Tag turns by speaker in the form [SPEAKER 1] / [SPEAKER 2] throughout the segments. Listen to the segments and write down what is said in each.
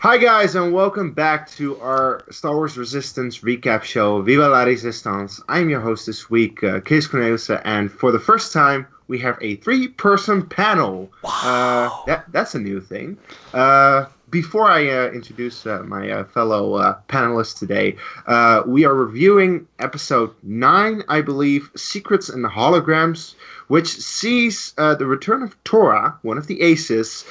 [SPEAKER 1] Hi guys, and welcome back to our Star Wars Resistance recap show, Viva la Resistance. I'm your host this week, Kees, and for the first time, we have a three-person panel.
[SPEAKER 2] Wow.
[SPEAKER 1] That's a new thing. Before I introduce my fellow panelists today, we are reviewing episode 9, I believe, Secrets and Holograms, which sees the return of Torra, one of the aces.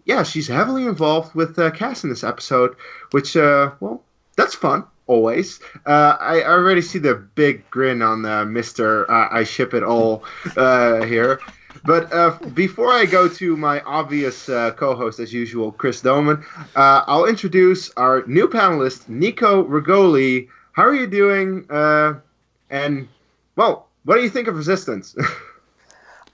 [SPEAKER 1] Yeah, she's heavily involved with Cass in this episode, which, that's fun, always. I already see the big grin on Mr. I Ship It All here. But before I go to my obvious co-host, as usual, Chris Doman, I'll introduce our new panelist, Nico Regoli. How are you doing? And, well, what do you think of Resistance?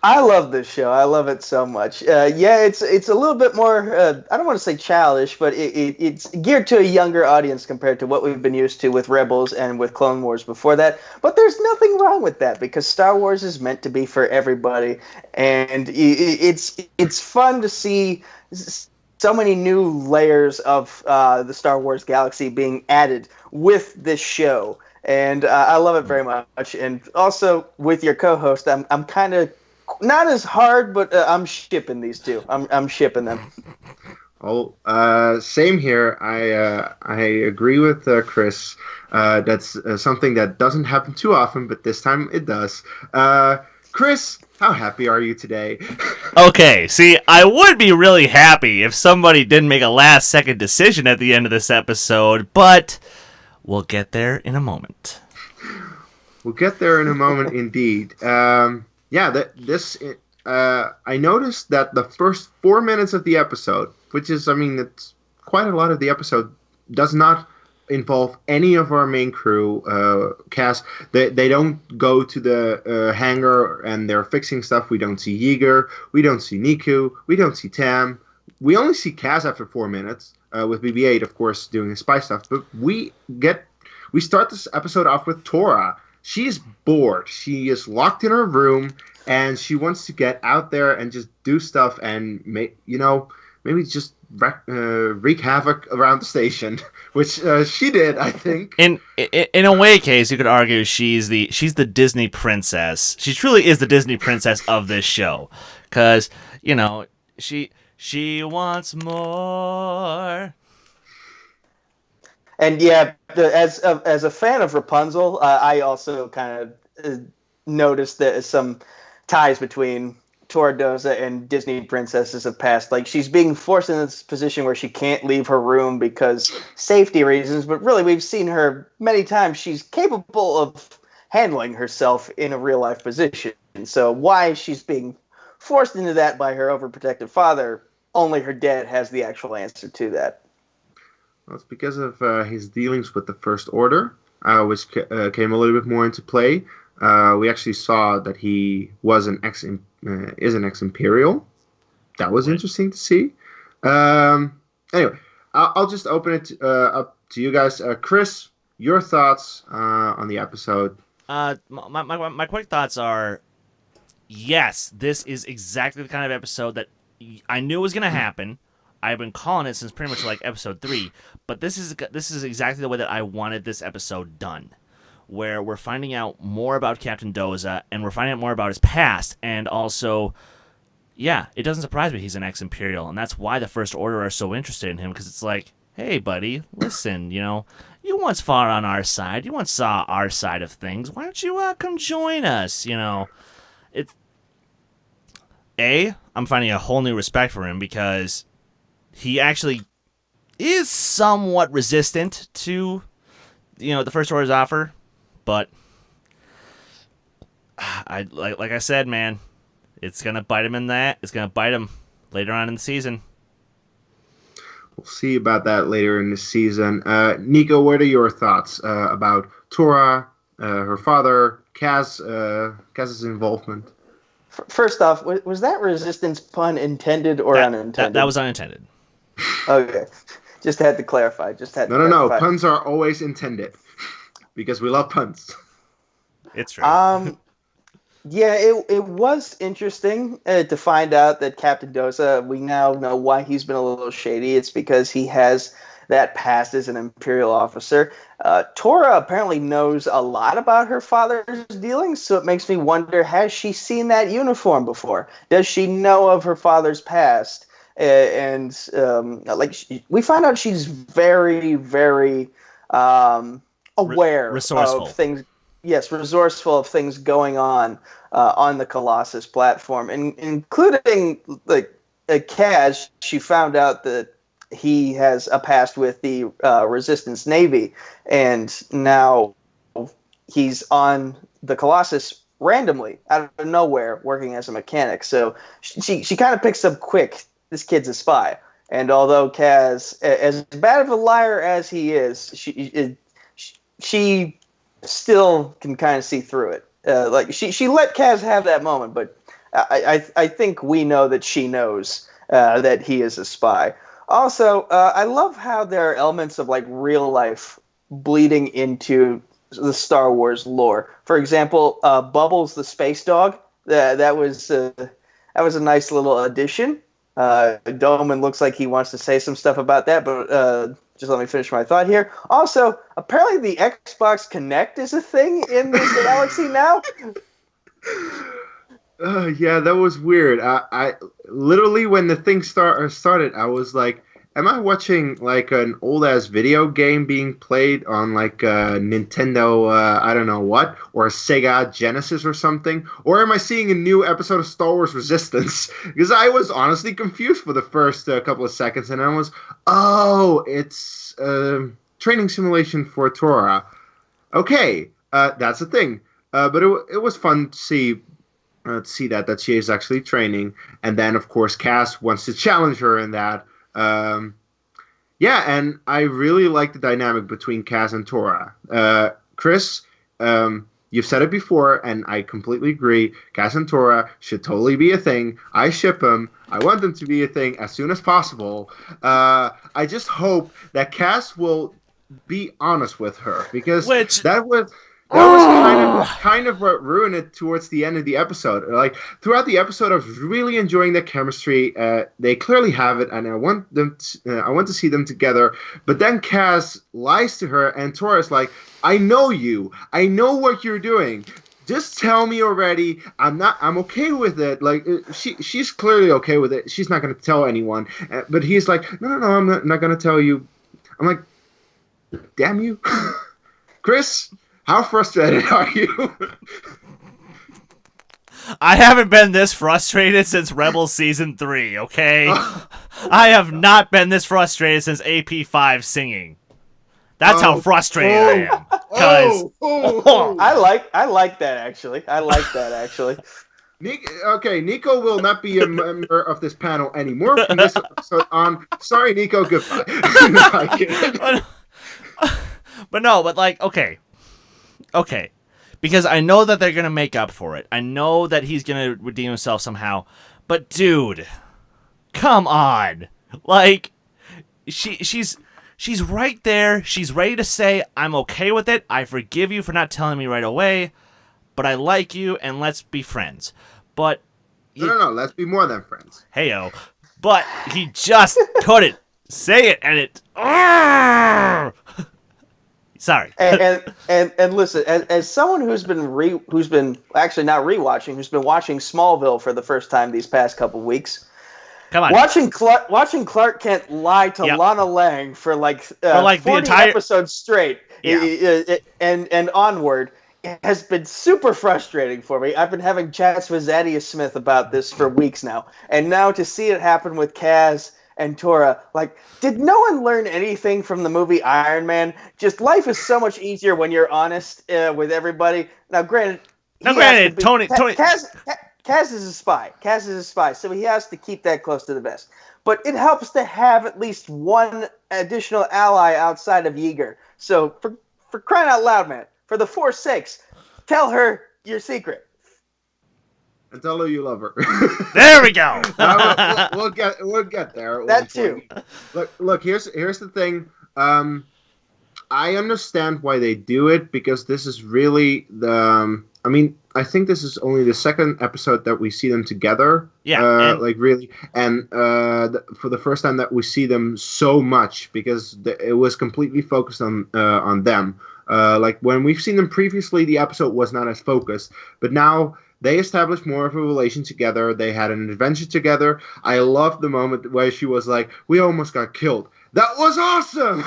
[SPEAKER 3] I love this show. I love it so much. It's a little bit more, I don't want to say childish, but it's geared to a younger audience compared to what we've been used to with Rebels and with Clone Wars before that. But there's nothing wrong with that because Star Wars is meant to be for everybody. And it's fun to see so many new layers of the Star Wars galaxy being added with this show. And I love it very much. And also with your co-host, I'm kind of not as hard, but I'm shipping these two. I'm shipping them.
[SPEAKER 1] Oh, same here. I agree with Chris. That's something that doesn't happen too often, but this time it does. Chris, how happy are you today?
[SPEAKER 2] Okay, see, I would be really happy if somebody didn't make a last-second decision at the end of this episode, but we'll get there in a moment.
[SPEAKER 1] We'll get there in a moment, indeed. I noticed that the first 4 minutes of the episode, which is, it's quite a lot of the episode, does not involve any of our main crew cast. They don't go to the hangar and they're fixing stuff. We don't see Yeager, we don't see Niku, we don't see Tam. We only see Kaz after 4 minutes, with BB-8, of course, doing the spy stuff. But we start this episode off with Torra. She is bored. She is locked in her room, and she wants to get out there and just do stuff and maybe just wreak havoc around the station, which she did, I think.
[SPEAKER 2] In a way, Case, you could argue she's the Disney princess. She truly is the Disney princess of this show, because she wants more.
[SPEAKER 3] And yeah, as a fan of Rapunzel, I also kind of noticed that some ties between Torra Doza and Disney princesses of past. Like, she's being forced in this position where she can't leave her room because safety reasons, but really we've seen her many times. She's capable of handling herself in a real-life position. So why she's being forced into that by her overprotective father, only her dad has the actual answer to that.
[SPEAKER 1] Well, it's because of his dealings with the First Order, which came a little bit more into play. We actually saw that he was an ex-Imperial. That was interesting to see. Anyway, I'll just open it up to you guys. Chris, your thoughts on the episode?
[SPEAKER 2] My quick thoughts are, yes, this is exactly the kind of episode that I knew was going to happen. I've been calling it since pretty much like episode 3, but this is exactly the way that I wanted this episode done, where we're finding out more about Captain Doza, and we're finding out more about his past, and also, yeah, it doesn't surprise me he's an ex-Imperial, and that's why the First Order are so interested in him, because it's like, hey, buddy, listen, you once fought on our side, you once saw our side of things, why don't you come join us, I'm finding a whole new respect for him, because he actually is somewhat resistant to, the First Order's offer, but like I said, man, it's gonna bite him in that. It's gonna bite him later on in the season.
[SPEAKER 1] We'll see about that later in the season. Nico, what are your thoughts about Torra, her father, Kaz's involvement?
[SPEAKER 3] First off, was that resistance pun intended or unintended?
[SPEAKER 2] That was unintended.
[SPEAKER 3] Okay. Just had to clarify.
[SPEAKER 1] No. Puns are always intended because we love puns.
[SPEAKER 2] It's true.
[SPEAKER 3] Yeah, it was interesting to find out that Captain Doza, we now know why he's been a little shady. It's because he has that past as an Imperial officer. Torra apparently knows a lot about her father's dealings, so it makes me wonder, has she seen that uniform before? Does she know of her father's past? We find out she's very, very aware of
[SPEAKER 2] Resourceful.
[SPEAKER 3] things. Yes, resourceful of things going on the Colossus platform, including like Kaz. She found out that he has a past with the Resistance Navy, and now he's on the Colossus randomly out of nowhere, working as a mechanic. So she kind of picks up quick. This kid's a spy, and although Kaz, as bad of a liar as he is, she still can kind of see through it. Like she let Kaz have that moment, but I think we know that she knows that he is a spy. Also, I love how there are elements of like real life bleeding into the Star Wars lore. For example, Bubbles the space dog. That was a nice little addition. Doman looks like he wants to say some stuff about that, but just let me finish my thought here. Also, apparently the Xbox Kinect is a thing in this galaxy now.
[SPEAKER 1] Yeah, that was weird. I literally when the thing started, I was like, "Am I watching like an old ass video game being played on like a Nintendo? I don't know what, or a Sega Genesis or something, or am I seeing a new episode of Star Wars Resistance?" Because I was honestly confused for the first couple of seconds, and I was, "Oh, it's training simulation for Torra." Okay, that's a thing. But it was fun to see that she is actually training, and then of course Cass wants to challenge her in that. Yeah, and I really like the dynamic between Cass and Torra. Chris, you've said it before, and I completely agree. Cass and Torra should totally be a thing. I ship them. I want them to be a thing as soon as possible. I just hope that Cass will be honest with her, because that was kind of what ruined it towards the end of the episode. Like throughout the episode, I was really enjoying their chemistry. They clearly have it, and I want to see them together. But then Kaz lies to her, and Torres like, "I know you. I know what you're doing. Just tell me already. I'm okay with it." Like she's clearly okay with it. She's not going to tell anyone. But he's like, "No, I'm not going to tell you." I'm like, "Damn you, Chris." How frustrated are you?
[SPEAKER 2] I haven't been this frustrated since Rebels Season 3, okay? I have not been this frustrated since AP5 singing. That's how frustrated I am.
[SPEAKER 3] I like that actually.
[SPEAKER 1] Nico will not be a member of this panel anymore from this episode on. Sorry, Nico, goodbye.
[SPEAKER 2] but like, okay, because I know that they're gonna make up for it. I know that he's gonna redeem himself somehow. But dude, come on! Like, she's right there. She's ready to say, "I'm okay with it. I forgive you for not telling me right away. But I like you, and let's be friends." But
[SPEAKER 1] no, let's be more than friends.
[SPEAKER 2] Heyo, but he just couldn't say it, and it. Sorry.
[SPEAKER 3] and listen, as someone who's been actually not rewatching, who's been watching Smallville for the first time these past couple weeks.
[SPEAKER 2] Come on.
[SPEAKER 3] Watching Clark Kent lie to Lana Lang for like 40
[SPEAKER 2] the entire
[SPEAKER 3] episodes straight, and onward, it has been super frustrating for me. I've been having chats with Zaddia Smith about this for weeks now, and now to see it happen with Kaz and Torra, like, did no one learn anything from the movie Iron Man? Just life is so much easier when you're honest with everybody. Now, granted,
[SPEAKER 2] Tony.
[SPEAKER 3] Kaz is a spy. So he has to keep that close to the vest. But it helps to have at least one additional ally outside of Yeager. So for crying out loud, man, for the Force sakes, tell her your secret.
[SPEAKER 1] And tell her you love her.
[SPEAKER 2] There we go.
[SPEAKER 1] We'll get there.
[SPEAKER 3] That too.
[SPEAKER 1] Look. Here's the thing. I understand why they do it, because this is really the. I think this is only the second episode that we see them together.
[SPEAKER 2] Yeah, and
[SPEAKER 1] like really, and for the first time that we see them so much, because it was completely focused on them. Like when we've seen them previously, the episode was not as focused, but now they established more of a relation together. They had an adventure together. I loved the moment where she was like, "We almost got killed." That was awesome.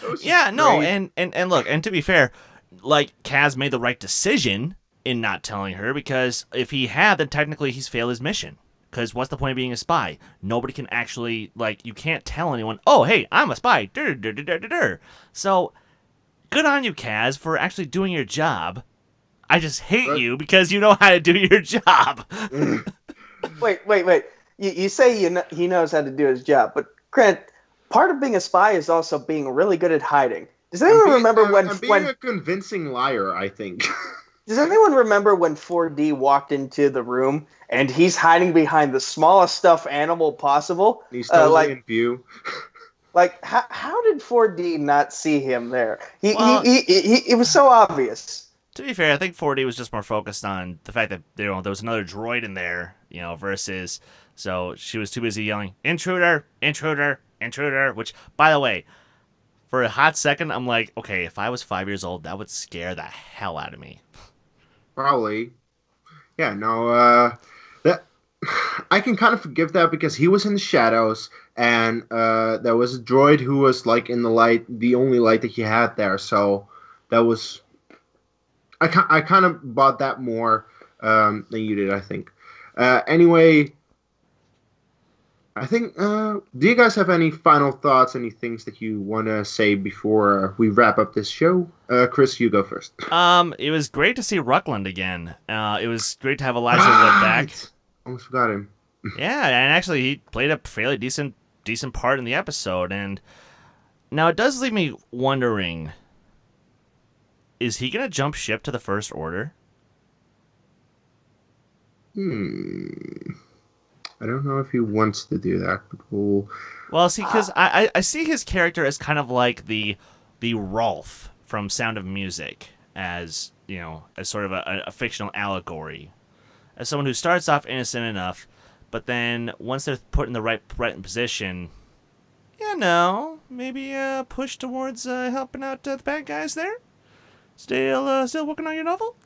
[SPEAKER 1] That was
[SPEAKER 2] yeah,
[SPEAKER 1] just
[SPEAKER 2] no,
[SPEAKER 1] great.
[SPEAKER 2] and look, and to be fair, like Kaz made the right decision in not telling her, because if he had, then technically he's failed his mission. Because what's the point of being a spy? Nobody can actually, like, you can't tell anyone, oh, hey, I'm a spy. Dur, dur, dur, dur, dur, dur. So, good on you, Kaz, for actually doing your job. I just hate
[SPEAKER 1] But-
[SPEAKER 2] you because you know how to do your job.
[SPEAKER 3] Wait. You say he knows how to do his job, but Grant, part of being a spy is also being really good at hiding. Does anyone remember
[SPEAKER 1] and being a convincing liar, I think.
[SPEAKER 3] Does anyone remember when 4D walked into the room and he's hiding behind the smallest stuffed animal possible?
[SPEAKER 1] He's totally in view.
[SPEAKER 3] Like, how did 4D not see him there?
[SPEAKER 2] Well-
[SPEAKER 3] It was so obvious.
[SPEAKER 2] To be fair, I think 4D was just more focused on the fact that there was another droid in there, versus, so she was too busy yelling, "Intruder, intruder, intruder," which, by the way, for a hot second, I'm like, okay, if I was 5 years old, that would scare the hell out of me.
[SPEAKER 1] Probably. Yeah, no, that I can kind of forgive that because he was in the shadows, and there was a droid who was like in the light, the only light that he had there. So that was, I kind of bought that more than you did, I think. Anyway, I think. Do you guys have any final thoughts? Any things that you want to say before we wrap up this show? Chris, you go first.
[SPEAKER 2] It was great to see Ruckland again. It was great to have Elijah Wood back.
[SPEAKER 1] Almost forgot him.
[SPEAKER 2] Yeah, and actually he played a fairly decent part in the episode. And now it does leave me wondering: is he gonna jump ship to the First Order?
[SPEAKER 1] I don't know if he wants to do that, but we'll...
[SPEAKER 2] Well, see, because I see his character as kind of like the Rolf from Sound of Music, as as sort of a fictional allegory, as someone who starts off innocent enough, but then once they're put in the right position, maybe push towards helping out the bad guys there. Still working on your novel?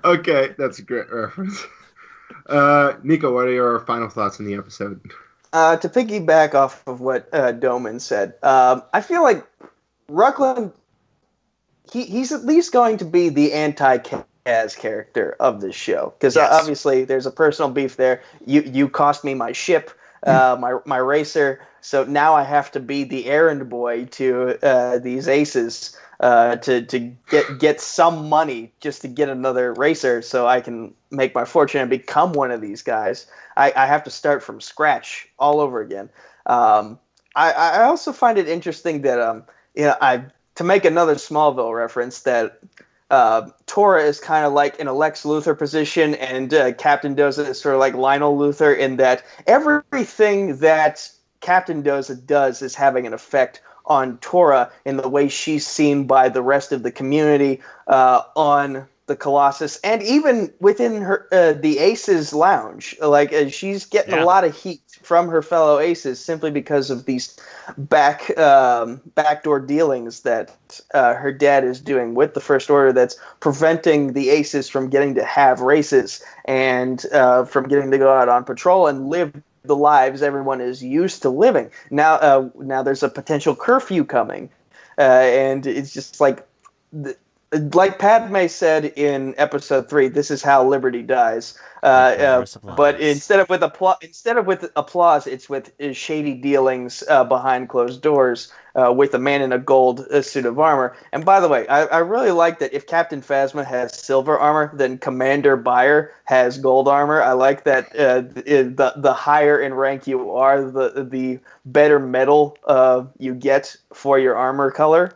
[SPEAKER 1] Okay, that's a great reference. Nico, what are your final thoughts on the episode?
[SPEAKER 3] To piggyback off of what Doman said, I feel like Ruckland, he's at least going to be the anti-Kaz character of this show, because
[SPEAKER 2] Yes.
[SPEAKER 3] obviously there's a personal beef there. You cost me my ship, my racer, so now I have to be the errand boy to these aces to get some money just to get another racer so I can make my fortune and become one of these guys. I have to start from scratch all over again. I also find it interesting that to make another Smallville reference, that Torra is kind of like in a Lex Luthor position, and Captain Doza is sort of like Lionel Luthor, in that everything that Captain Doza does is having an effect on Torra in the way she's seen by the rest of the community on the Colossus, and even within her the Aces Lounge. Like she's getting a lot of heat from her fellow Aces simply because of these backdoor dealings that her dad is doing with the First Order, that's preventing the Aces from getting to have races and from getting to go out on patrol and live the lives everyone is used to living. Now there's a potential curfew coming, and it's just like Padme said in episode 3, this is how liberty dies. But instead of with applause, it's with shady dealings behind closed doors with a man in a gold suit of armor. And by the way, I really like that if Captain Phasma has silver armor, then Commander Bayer has gold armor. I like that the higher in rank you are, the better metal you get for your armor color.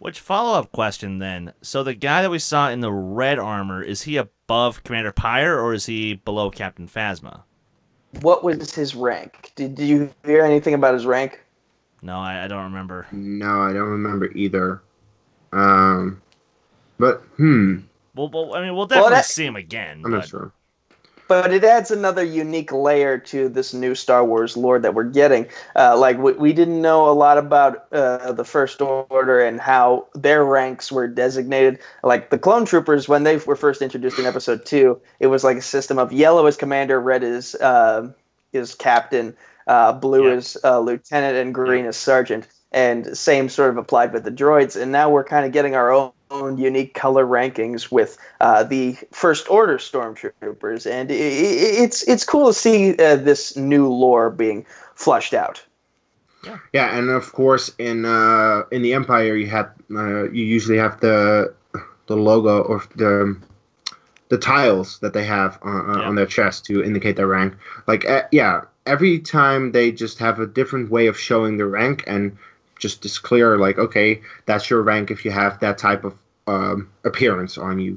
[SPEAKER 2] Which follow-up question then? So the guy that we saw in the red armor, is he above Commander Pyre or is he below Captain Phasma?
[SPEAKER 3] What was his rank? Did you hear anything about his rank?
[SPEAKER 2] No, I don't remember.
[SPEAKER 1] No, I don't remember either. But
[SPEAKER 2] I mean, we'll definitely
[SPEAKER 3] that,
[SPEAKER 2] see him again.
[SPEAKER 1] I'm not sure.
[SPEAKER 3] but it adds another unique layer to this new Star Wars lore that we're getting. Like we didn't know a lot about the First Order and how their ranks were designated. Like the clone troopers, when they were first introduced in Episode 2, it was like a system of yellow is commander, red is captain, blue is lieutenant, and green is sergeant. And same sort of applied with the droids. And now we're kind of getting our own unique color rankings with the First Order stormtroopers, and it's cool to see this new lore being flushed out.
[SPEAKER 1] Yeah, and of course in the Empire you usually have the logo or the tiles that they have on their chest to indicate their rank. Like every time they just have a different way of showing the rank, and just is clear, like, okay, that's your rank if you have that type of appearance on you.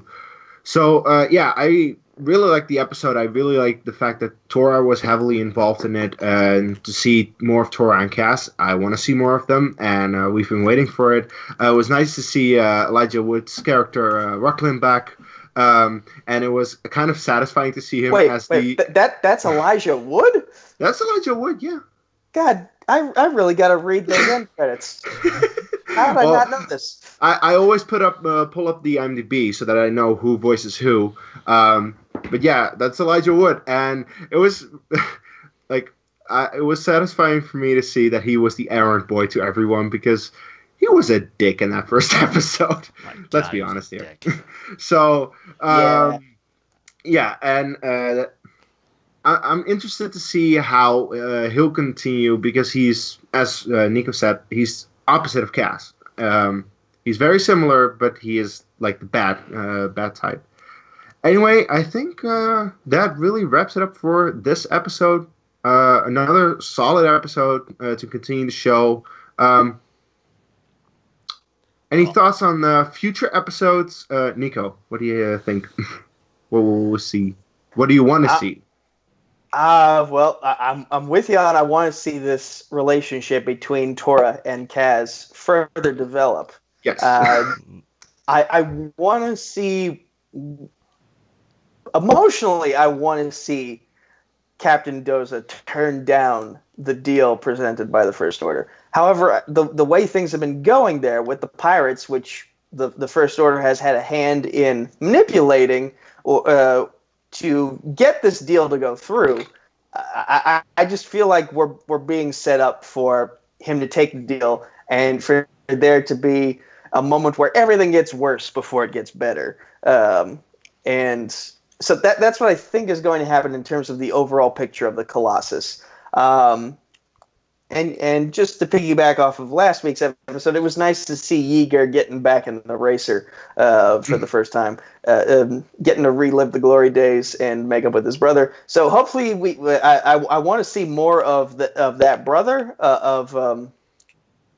[SPEAKER 1] So I really like the episode. I really like the fact that Torra was heavily involved in it, and to see more of Torra and Kaz, I want to see more of them, and we've been waiting for it. It was nice to see Elijah Wood's character Rucklin back, and it was kind of satisfying to see him
[SPEAKER 3] that's Elijah Wood?
[SPEAKER 1] That's Elijah Wood, yeah.
[SPEAKER 3] God, I really got to read the end credits. How did I not know this?
[SPEAKER 1] I always pull up the IMDb so that I know who voices who. But yeah, that's Elijah Wood, and it was it was satisfying for me to see that he was the errand boy to everyone, because he was a dick in that first episode. Let's be honest here. So I'm interested to see how he'll continue, because he's, as Nico said, he's opposite of Kaz. He's very similar, but he is like the bad type. Anyway, I think that really wraps it up for this episode. Another solid episode to continue the show. Any thoughts on the future episodes? Nico, what do you think? What will we see? What do you want to see?
[SPEAKER 3] Well, I'm with you on. I want to see this relationship between Torra and Kaz further develop.
[SPEAKER 1] Yes.
[SPEAKER 3] I want to see, emotionally, I want to see Captain Doza turn down the deal presented by the First Order. However, the way things have been going there with the pirates, which the First Order has had a hand in manipulating, to get this deal to go through, I just feel like we're being set up for him to take the deal, and for there to be a moment where everything gets worse before it gets better. And so that's what I think is going to happen in terms of the overall picture of the Colossus. And just to piggyback off of last week's episode, it was nice to see Yeager getting back in the racer for the first time, getting to relive the glory days and make up with his brother. So hopefully, I want to see more of that brother.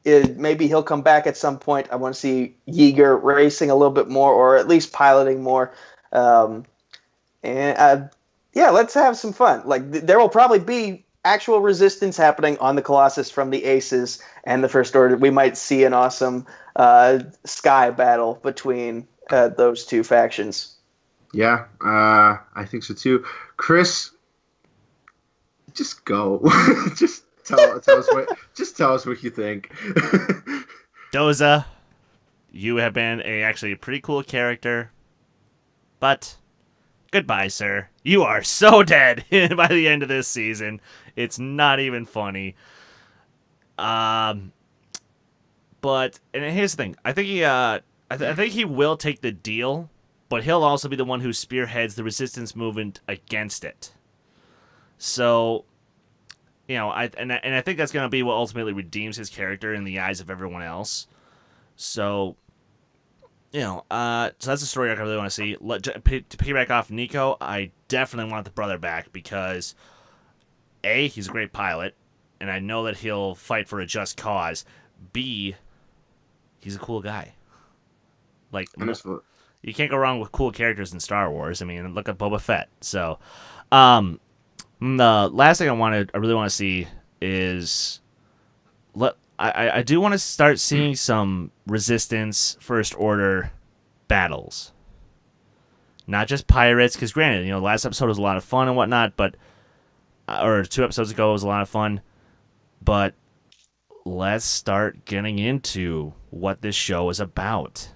[SPEAKER 3] Maybe he'll come back at some point. I want to see Yeager racing a little bit more, or at least piloting more. Let's have some fun. Like there will probably be actual resistance happening on the Colossus from the Aces and the First Order. We might see an awesome sky battle between those two factions.
[SPEAKER 1] Yeah, I think so too. Chris, just go. just tell us what you think.
[SPEAKER 2] Doza, you have been actually a pretty cool character, but goodbye, sir. You are so dead by the end of this season. It's not even funny. But here's the thing. I think I think he will take the deal, but he'll also be the one who spearheads the resistance movement against it. So, I think that's going to be what ultimately redeems his character in the eyes of everyone else. So, so that's a story I really want to see. To piggyback off Nico, I definitely want the brother back, because A, he's a great pilot, and I know that he'll fight for a just cause. B, he's a cool guy. Like, you can't go wrong with cool characters in Star Wars. I mean, look at Boba Fett. So, the last thing I really want to see is I do want to start seeing some Resistance First Order battles. Not just pirates, because granted, the last episode was a lot of fun and whatnot, but or 2 episodes ago was a lot of fun, but let's start getting into what this show is about,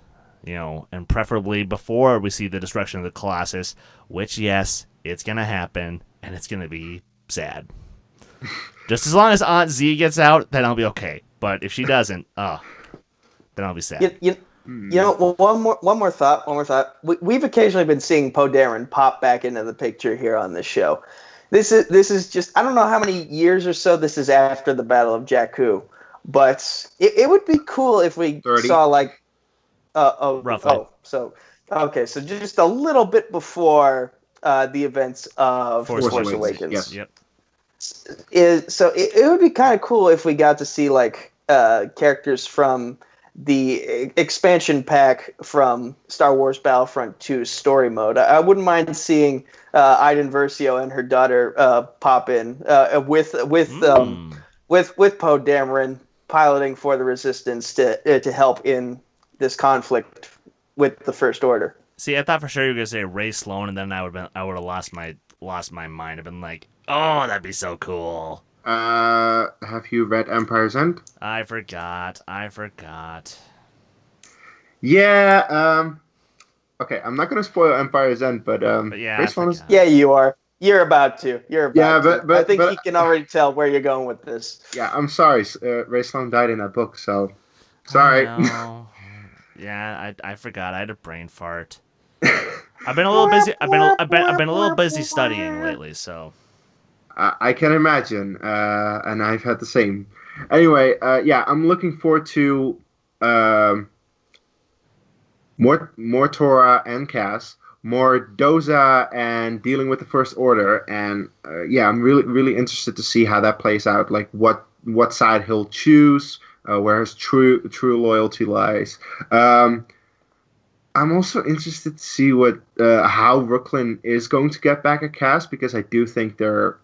[SPEAKER 2] and preferably before we see the destruction of the Colossus, which, yes, it's gonna happen, and it's gonna be sad. Just as long as Aunt Z gets out, then I'll be okay. But if she doesn't, then I'll be sad.
[SPEAKER 3] Well, one more thought. We've occasionally been seeing Poe Dameron pop back into the picture here on this show. This is just, I don't know how many years or so this is after the Battle of Jakku, but it would be cool if we
[SPEAKER 1] 30.
[SPEAKER 3] saw like
[SPEAKER 2] Roughly.
[SPEAKER 3] So just a little bit before the events of
[SPEAKER 2] Force
[SPEAKER 3] Force
[SPEAKER 1] Awakens.
[SPEAKER 3] Awakens.
[SPEAKER 2] Yep.
[SPEAKER 3] It would be kind of cool if we got to see like characters from the expansion pack from Star Wars Battlefront 2 story mode. I wouldn't mind seeing Iden Versio and her daughter pop in with Poe Dameron piloting for the Resistance to help in this conflict with the First Order.
[SPEAKER 2] See, I thought for sure you were gonna say Ray Sloan, and then I would have lost my mind. I've been like, oh, that'd be so cool.
[SPEAKER 1] Have you read Empire's End?
[SPEAKER 2] I forgot.
[SPEAKER 1] Yeah. Okay, I'm not gonna spoil Empire's End, but
[SPEAKER 2] yeah,
[SPEAKER 1] Ray Sloan is.
[SPEAKER 3] Yeah, you are. You're about to.
[SPEAKER 1] But
[SPEAKER 3] I think you can already tell where you're going with this.
[SPEAKER 1] Yeah, I'm sorry. Ray Sloan died in that book, so sorry.
[SPEAKER 2] Yeah, I forgot. I had a brain fart. I've been a little busy. I've been a little busy studying lately, so.
[SPEAKER 1] I can imagine, and I've had the same. Anyway, yeah, I'm looking forward to more Torra and Kaz, more Doza and dealing with the First Order, and yeah, I'm really interested to see how that plays out. Like what side he'll choose, where his true loyalty lies. I'm also interested to see how Brooklyn is going to get back at Kaz, because I do think there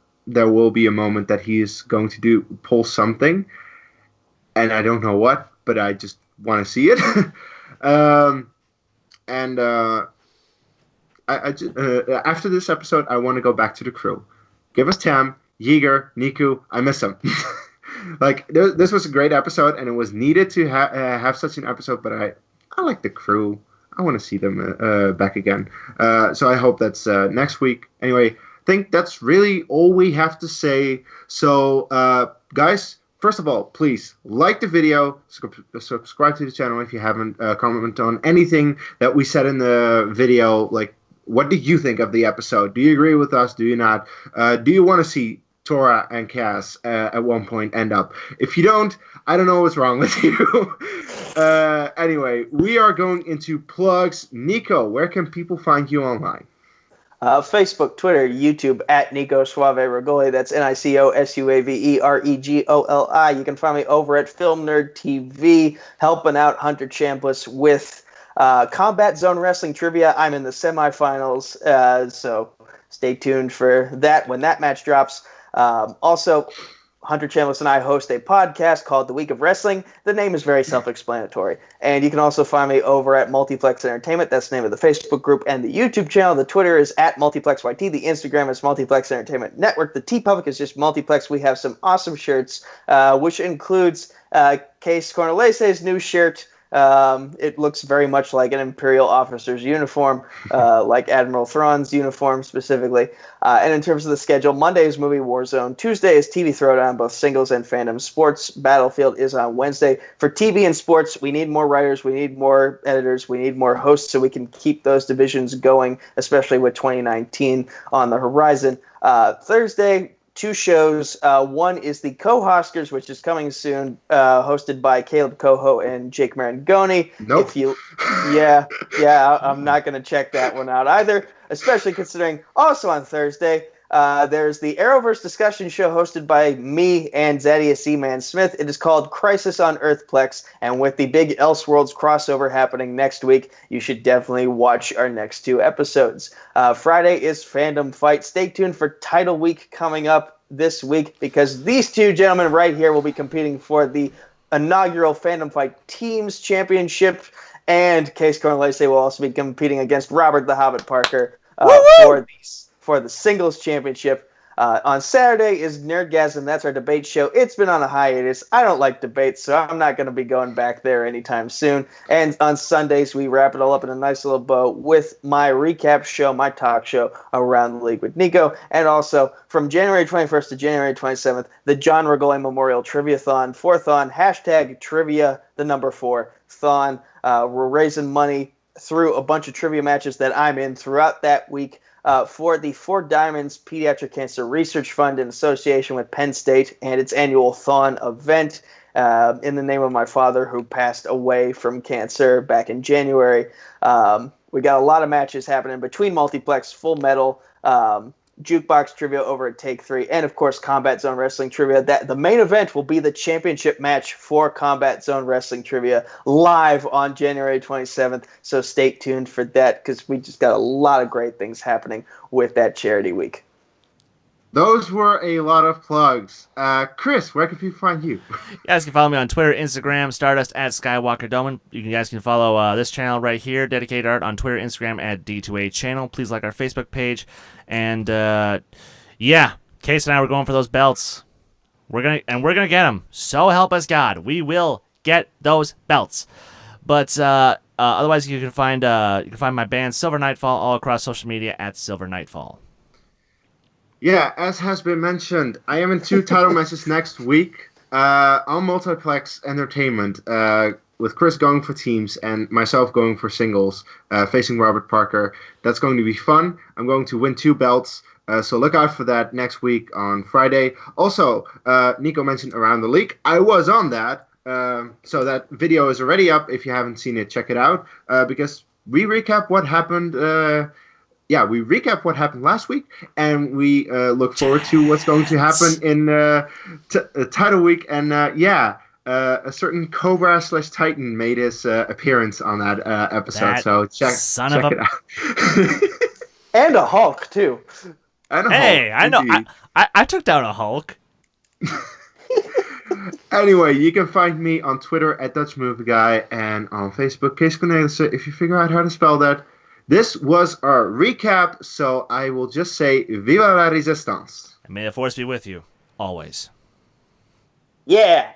[SPEAKER 1] will be a moment that he is going to pull something, and I don't know what, but I just want to see it. After this episode, I want to go back to the crew. Give us Tam, Yeager, Nico. I miss them. Like this was a great episode, and it was needed to have such an episode. But I like the crew. I want to see them back again. So I hope that's next week. Anyway, I think that's really all we have to say. So, guys, first of all, please like the video, subscribe to the channel if you haven't, comment on anything that we said in the video. Like, what do you think of the episode? Do you agree with us? Do you not? Do you want to see Torra and Kaz at one point end up? If you don't, I don't know what's wrong with you. Anyway, we are going into plugs. Nico, where can people find you online?
[SPEAKER 3] Facebook, Twitter, YouTube at Nico Suave Regoli. That's NicoSuaveRegoli. You can find me over at Film Nerd TV, helping out Hunter Chambliss with Combat Zone Wrestling Trivia. I'm in the semifinals, so stay tuned for that when that match drops. Also, Hunter Chambliss and I host a podcast called The Week of Wrestling. The name is very self-explanatory. And you can also find me over at Multiplex Entertainment. That's the name of the Facebook group and the YouTube channel. The Twitter is at MultiplexYT. The Instagram is Multiplex Entertainment Network. The TeePublic is just Multiplex. We have some awesome shirts, which includes Kees Cornelise's new shirt. It looks very much like an Imperial officer's uniform, like Admiral Thrawn's uniform specifically. And in terms of the schedule, Monday is Movie Warzone. Tuesday is TV Throwdown, both singles and fandom. Sports Battlefield is on Wednesday. For TV and sports, we need more writers, we need more editors, we need more hosts so we can keep those divisions going, especially with 2019 on the horizon. Thursday, 2 shows. One is the Co-Hoskers, which is coming soon, hosted by Caleb Coho and Jake Marangoni.
[SPEAKER 1] Nope.
[SPEAKER 3] I'm not going to check that one out either, especially considering also on Thursday, there's the Arrowverse discussion show hosted by me and Zaddia Seaman Smith. It is called Crisis on Earthplex, and with the big Elseworlds crossover happening next week, you should definitely watch our next 2 episodes. Friday is Fandom Fight. Stay tuned for Title Week coming up this week, because these 2 gentlemen right here will be competing for the inaugural Fandom Fight Teams Championship, and Case Cornelise will also be competing against Robert the Hobbit Parker for the singles championship. On Saturday is Nerdgasm. That's our debate show. It's been on a hiatus. I don't like debates, so I'm not going to be going back there anytime soon. And on Sundays, we wrap it all up in a nice little bow with my recap show, my talk show, Around the League with Nico. And also, from January 21st to January 27th, the John Regoli Memorial Trivia-thon, 4-thon, hashtag trivia, the number 4, thon. We're raising money through a bunch of trivia matches that I'm in throughout that week. For the Four Diamonds Pediatric Cancer Research Fund in association with Penn State and its annual Thon event in the name of my father who passed away from cancer back in January. We got a lot of matches happening between Multiplex, Full Metal, Jukebox Trivia over at Take 3, and of course Combat Zone Wrestling Trivia. The main event will be the championship match for Combat Zone Wrestling Trivia live on January 27th, so stay tuned for that because we just got a lot of great things happening with that charity week.
[SPEAKER 1] Those were a lot of plugs. Chris, where can people find you?
[SPEAKER 2] You guys can follow me on Twitter, Instagram, Stardust at Skywalker Doman. You guys can follow this channel right here, Dedicated Art, on Twitter, Instagram at D2A Channel. Please like our Facebook page. And yeah, Case and I were going for those belts. We're gonna get them. So help us God, we will get those belts. But otherwise, you can find my band Silver Nightfall all across social media at Silver Nightfall.
[SPEAKER 1] Yeah, as has been mentioned, I am in 2 title matches next week on Multiplex Entertainment with Chris going for teams and myself going for singles, facing Robert Parker. That's going to be fun. I'm going to win 2 belts, so look out for that next week on Friday. Also, Nico mentioned Around the League. I was on that, so that video is already up. If you haven't seen it, check it out, because we recap what happened. We recap what happened last week, and we look forward to what's going to happen in title week. And a certain Cobra/Titan made his appearance on that episode. So check it out.
[SPEAKER 3] And a Hulk too.
[SPEAKER 1] And a
[SPEAKER 2] hey,
[SPEAKER 1] Hulk,
[SPEAKER 2] I know.
[SPEAKER 1] indeed.
[SPEAKER 2] I took down a Hulk.
[SPEAKER 1] Anyway, you can find me on Twitter at Dutch Movie Guy and on Facebook, Kees Cornelise, if you figure out how to spell that. This was our recap, so I will just say, Viva la Resistance.
[SPEAKER 2] And may the Force be with you, always.
[SPEAKER 3] Yeah.